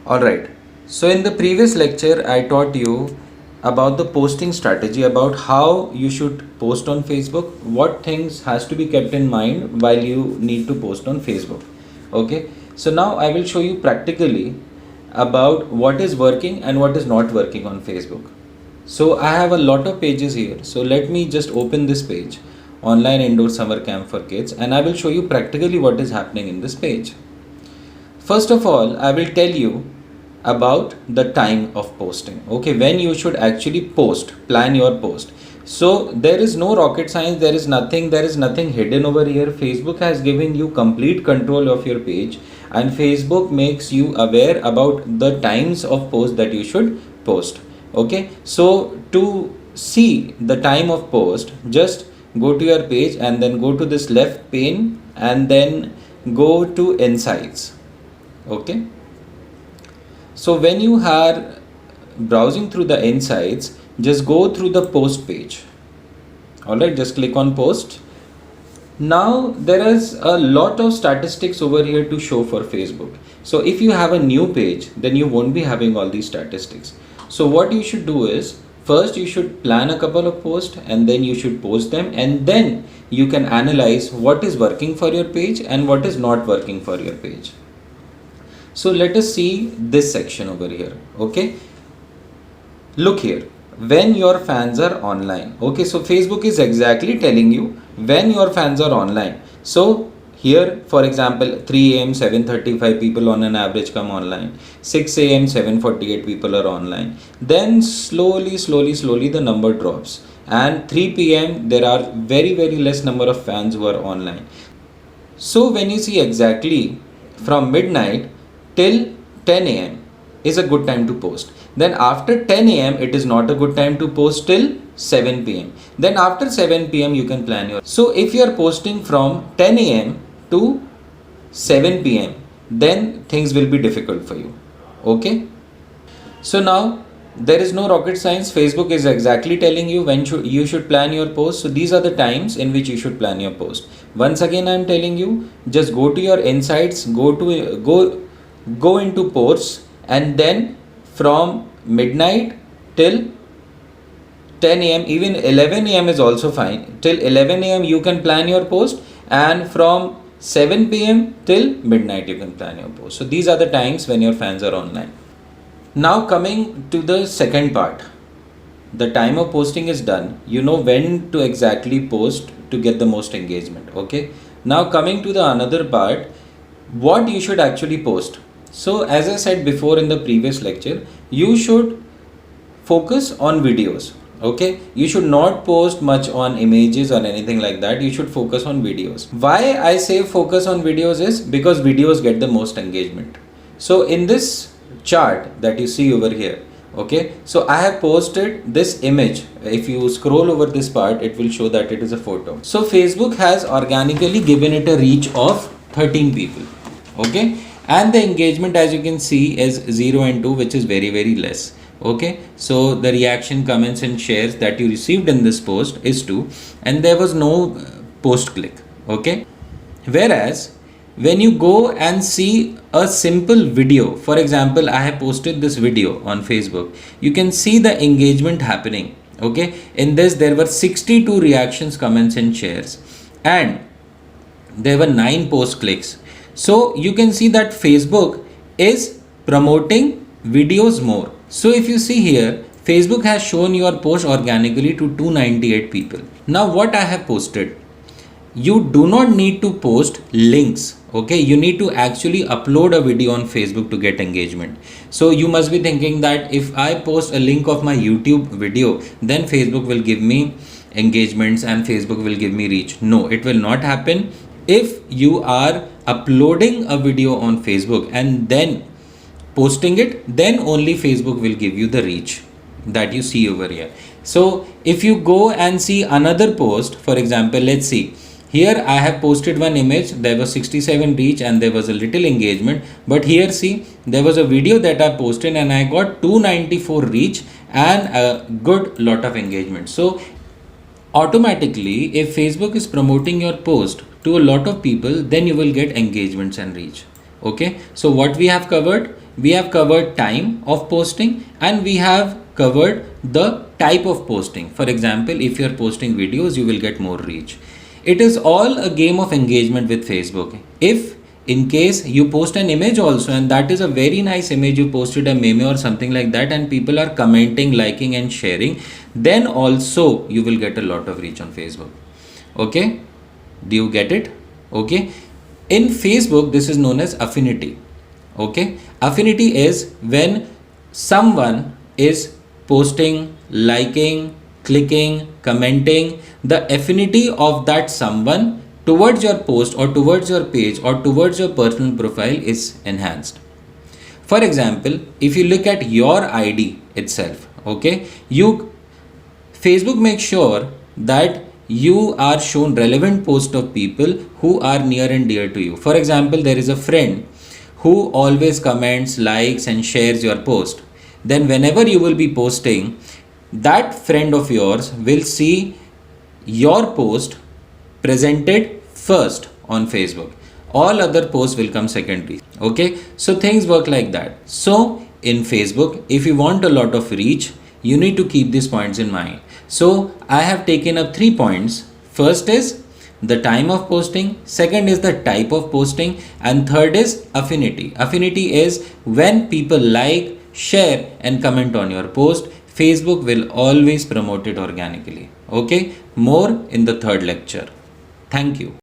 Alright, so in the previous lecture, I taught you about the posting strategy, about how you should post on Facebook, what things has to be kept in mind while you need to post on Facebook. Okay, so now I will show you practically about what is working and what is not working on Facebook. So I have a lot of pages here. So let me just open this page, Online Indoor Summer Camp for Kids, and I will show you practically what is happening in this page. First of all, I will tell you about the time of posting. Okay, when you should actually post, plan your post. So there is no rocket science, there is nothing hidden over here. Facebook has given you complete control of your page, and Facebook makes you aware about the times of post that you should post. Okay, so to see the time of post, just go to your page and then go to this left pane and then go to insights. Okay, so when you are browsing through the insights, just go through the post page. Alright, just click on post. Now there is a lot of statistics over here to show for Facebook. So if you have a new page, then you won't be having all these statistics. So what you should do is, first you should plan a couple of posts and then you should post them, and then you can analyze what is working for your page and what is not working for your page. So let us see this section over here. Okay, look here, when your fans are online. Okay, so Facebook is exactly telling you when your fans are online. So here, for example, 3 a.m. 7:35 people on an average come online, 6 a.m. 7:48 people are online, then slowly the number drops, and 3 p.m. there are very less number of fans who are online. So when you see exactly from midnight till 10 a.m. is a good time to post. Then after 10 a.m. it is not a good time to post till 7 p.m. Then after 7 p.m. you can plan your. So if you are posting from 10 a.m. to 7 p.m. then things will be difficult for you. Okay. So now there is no rocket science. Facebook is exactly telling you when you should plan your post. So these are the times in which you should plan your post. Once again I am telling you, just go to your insights, go into posts, and then from midnight till 10 a.m. even 11 a.m. is also fine. Till 11 a.m. you can plan your post, and from 7 p.m. till midnight you can plan your post. So these are the times when your fans are online. Now coming to the second part, the time of posting is done. You know when to exactly post to get the most engagement. Okay, now coming to the another part, what you should actually post. So as I said before in the previous lecture, you should focus on videos. Okay, you should not post much on images or anything like that. You should focus on videos. Why I say focus on videos is because videos get the most engagement. So in this chart that you see over here, okay, so I have posted this image. If you scroll over this part, it will show that it is a photo. So Facebook has organically given it a reach of 13 people. Okay, and the engagement, as you can see, is 0 and 2, which is very less. Okay, so the reaction, comments and shares that you received in this post is 2, and there was no post click. Okay, whereas when you go and see a simple video, for example, I have posted this video on Facebook, you can see the engagement happening. Okay, in this there were 62 reactions, comments and shares, and there were 9 post clicks. So you can see that Facebook is promoting videos more. So if you see here, Facebook has shown your post organically to 298 people. Now what I have posted, you do not need to post links. Okay, you need to actually upload a video on Facebook to get engagement. So you must be thinking that if I post a link of my YouTube video, then Facebook will give me engagements and Facebook will give me reach. No, it will not happen. If you are uploading a video on Facebook and then posting it, then only Facebook will give you the reach that you see over here. So if you go and see another post, for example, let's see, here I have posted one image, there was 67 reach and there was a little engagement, but here see, there was a video that I posted and I got 294 reach and a good lot of engagement. So automatically, if Facebook is promoting your post to a lot of people, then you will get engagements and reach. Okay, so what we have covered, we have covered time of posting and we have covered the type of posting. For example, if you're posting videos, you will get more reach. It is all a game of engagement with Facebook. If in case you post an image also, and that is a very nice image, you posted a meme or something like that, and people are commenting, liking and sharing, then also you will get a lot of reach on Facebook. Okay, do you get it? Okay, in Facebook this is known as affinity. Okay, affinity is when someone is posting, liking, clicking, commenting, the affinity of that someone towards your post or towards your page or towards your personal profile is enhanced. For example, if you look at your ID itself, okay, you Facebook makes sure that you are shown relevant posts of people who are near and dear to you. For example, there is a friend who always comments, likes and shares your post. Then whenever you will be posting, that friend of yours will see your post presented first on Facebook. All other posts will come secondary. Okay, so things work like that. So in Facebook, if you want a lot of reach, you need to keep these points in mind. So I have taken up 3 points. First is the time of posting, second is the type of posting, and third is affinity. Affinity is when people like, share and comment on your post. Facebook will always promote it organically. Okay, more in the third lecture. Thank you.